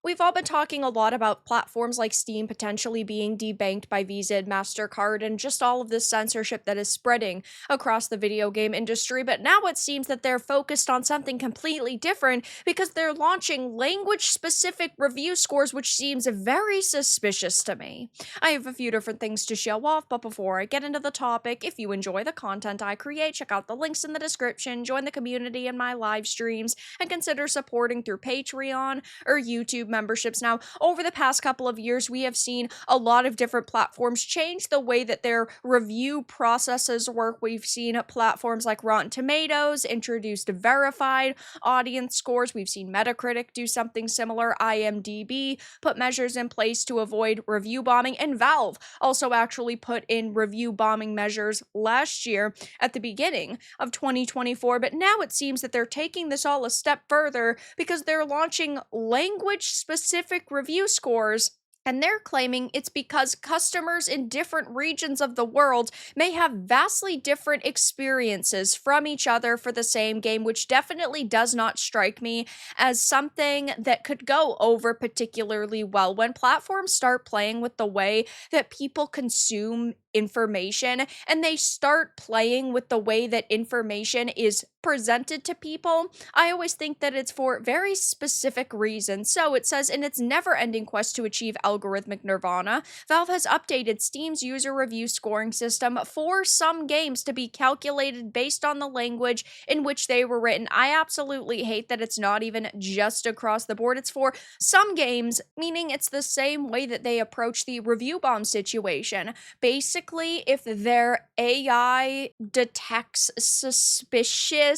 We've all been talking a lot about platforms like Steam potentially being debanked by Visa and MasterCard and just all of this censorship that is spreading across the video game industry. But now it seems that they're focused on something completely different because they're launching language specific review scores, which seems very suspicious to me. I have a few different things to show off, but before I get into the topic, if you enjoy the content I create, check out the links in the description, join the community in my live streams, and consider supporting through Patreon or YouTube memberships. Now, over the past couple of years, we have seen a lot of different platforms change the way that their review processes work. We've seen platforms like Rotten Tomatoes introduced verified audience scores. We've seen Metacritic do something similar. IMDb put measures in place to avoid review bombing, and Valve also actually put in review bombing measures last year at the beginning of 2024. But now it seems that they're taking this all a step further because they're launching language specific review scores, and they're claiming it's because customers in different regions of the world may have vastly different experiences from each other for the same game, which definitely does not strike me as something that could go over particularly well. When platforms start playing with the way that people consume information and they start playing with the way that information is presented to people, I always think that it's for very specific reasons. So it says, in its never-ending quest to achieve algorithmic nirvana, Valve has updated Steam's user review scoring system for some games to be calculated based on the language in which they were written. I absolutely hate that it's not even just across the board. It's for some games, meaning it's the same way that they approach the review bomb situation. Basically, if their AI detects suspicious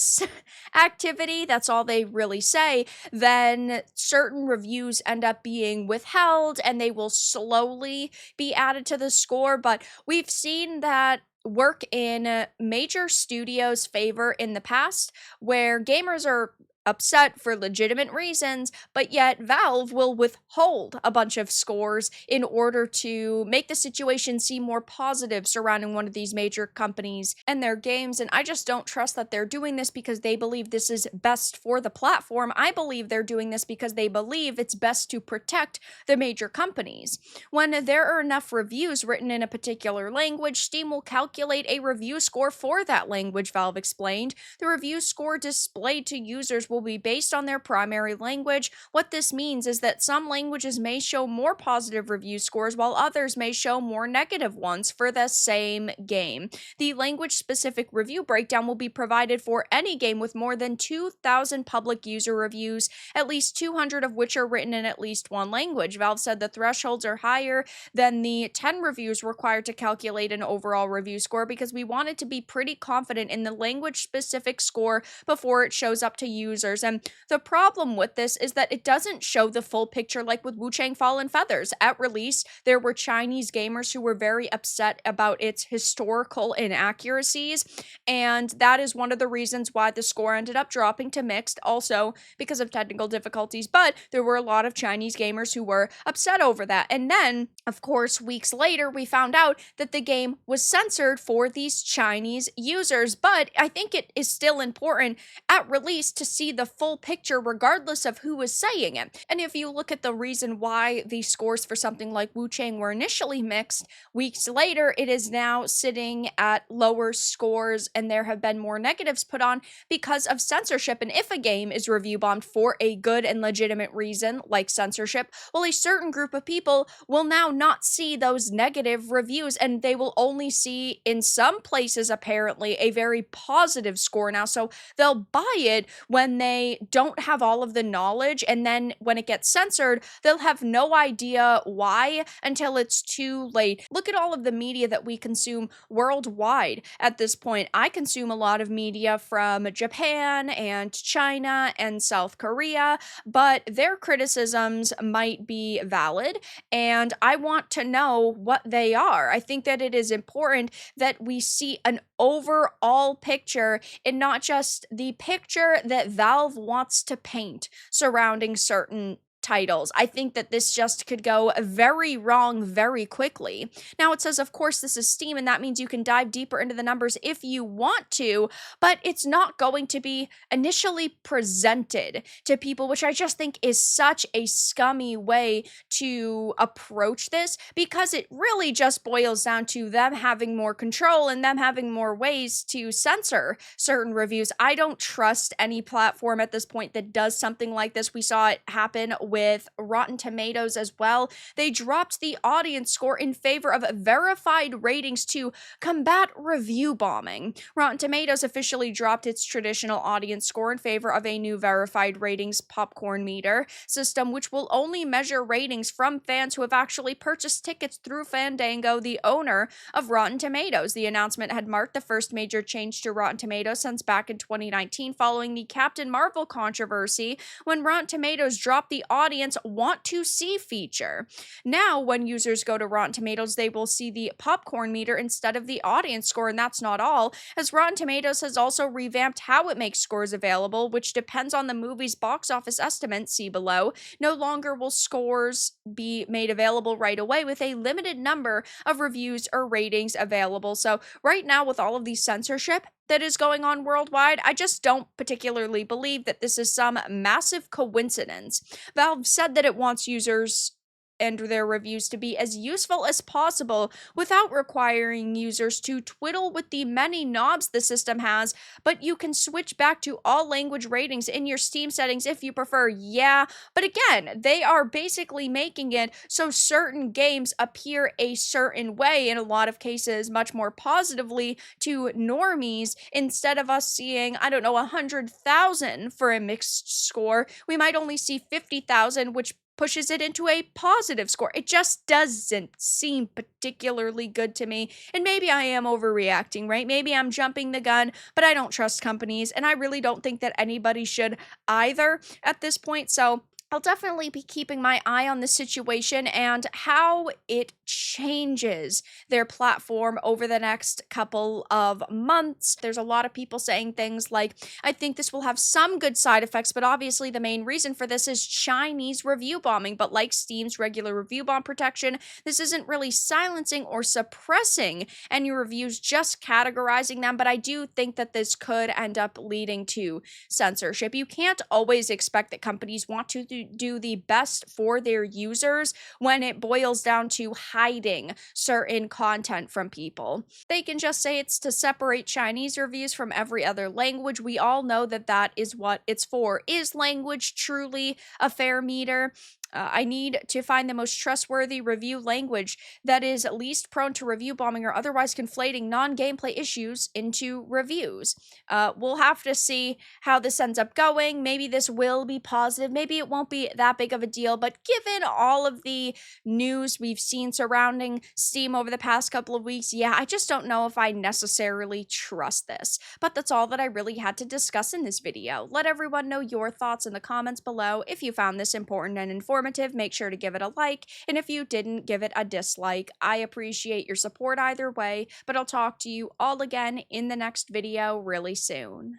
activity, that's all they really say, then certain reviews end up being withheld and they will slowly be added to the score. But we've seen that work in major studios' favor in the past, where gamers are upset for legitimate reasons, but yet Valve will withhold a bunch of scores in order to make the situation seem more positive surrounding one of these major companies and their games. And I just don't trust that they're doing this because they believe this is best for the platform. I believe they're doing this because they believe it's best to protect the major companies. When there are enough reviews written in a particular language, Steam will calculate a review score for that language, Valve explained. The review score displayed to users will be based on their primary language. What this means is that some languages may show more positive review scores while others may show more negative ones for the same game. The language-specific review breakdown will be provided for any game with more than 2,000 public user reviews, at least 200 of which are written in at least one language. Valve said the thresholds are higher than the 10 reviews required to calculate an overall review score because we wanted to be pretty confident in the language-specific score before it shows up to users. And the problem with this is that it doesn't show the full picture like with Wu Chang Fallen Feathers. At release, there were Chinese gamers who were very upset about its historical inaccuracies, and that is one of the reasons why the score ended up dropping to mixed, also because of technical difficulties. But there were a lot of Chinese gamers who were upset over that. And then, of course, weeks later, we found out that the game was censored for these Chinese users. But I think it is still important at release to see the full picture regardless of who is saying it. And if you look at the reason why the scores for something like Wu Chang were initially mixed, weeks later it is now sitting at lower scores and there have been more negatives put on because of censorship. And if a game is review bombed for a good and legitimate reason like censorship, well, a certain group of people will now not see those negative reviews and they will only see, in some places apparently, a very positive score now. So they'll buy it when they don't have all of the knowledge, and then when it gets censored, they'll have no idea why until it's too late. Look at all of the media that we consume worldwide at this point. I consume a lot of media from Japan and China and South Korea, but their criticisms might be valid, and I want to know what they are. I think that it is important that we see an overall picture and not just the picture that Valve wants to paint surrounding certain titles. I think that this just could go very wrong very quickly. Now, it says, of course, this is Steam, and that means you can dive deeper into the numbers if you want to, but it's not going to be initially presented to people, which I just think is such a scummy way to approach this, because it really just boils down to them having more control and them having more ways to censor certain reviews. I don't trust any platform at this point that does something like this. We saw it happen with Rotten Tomatoes as well. They dropped the audience score in favor of verified ratings to combat review bombing. Rotten Tomatoes officially dropped its traditional audience score in favor of a new verified ratings popcorn meter system, which will only measure ratings from fans who have actually purchased tickets through Fandango, the owner of Rotten Tomatoes. The announcement had marked the first major change to Rotten Tomatoes since back in 2019, following the Captain Marvel controversy, when Rotten Tomatoes dropped the audience want to see feature. Now, when users go to Rotten Tomatoes, they will see the popcorn meter instead of the audience score, and that's not all, as Rotten Tomatoes has also revamped how it makes scores available, which depends on the movie's box office estimate, see below. No longer will scores be made available right away, with a limited number of reviews or ratings available. So right now, with all of the censorship that is going on worldwide, I just don't particularly believe that this is some massive coincidence. Valve said that it wants users and their reviews to be as useful as possible without requiring users to twiddle with the many knobs the system has, but you can switch back to all language ratings in your Steam settings if you prefer. Yeah, but again, they are basically making it so certain games appear a certain way, in a lot of cases much more positively to normies. Instead of us seeing, I don't know, 100,000 for a mixed score, we might only see 50,000, which pushes it into a positive score. It just doesn't seem particularly good to me. And maybe I am overreacting, right? Maybe I'm jumping the gun, but I don't trust companies, and I really don't think that anybody should either at this point. So I'll definitely be keeping my eye on the situation and how it changes their platform over the next couple of months. There's a lot of people saying things like, I think this will have some good side effects, but obviously the main reason for this is Chinese review bombing. But like Steam's regular review bomb protection, this isn't really silencing or suppressing any reviews, just categorizing them. But I do think that this could end up leading to censorship. You can't always expect that companies want to do the best for their users when it boils down to hiding certain content from people. They can just say it's to separate Chinese reviews from every other language. We all know that that is what it's for. Is language truly a fair meter? I need to find the most trustworthy review language that is least prone to review bombing or otherwise conflating non-gameplay issues into reviews. We'll have to see how this ends up going. Maybe this will be positive. Maybe it won't be that big of a deal. But given all of the news we've seen surrounding Steam over the past couple of weeks, yeah, I just don't know if I necessarily trust this. But that's all that I really had to discuss in this video. Let everyone know your thoughts in the comments below. If you found this important and informative, make sure to give it a like, and if you didn't, give it a dislike. I appreciate your support either way, but I'll talk to you all again in the next video really soon.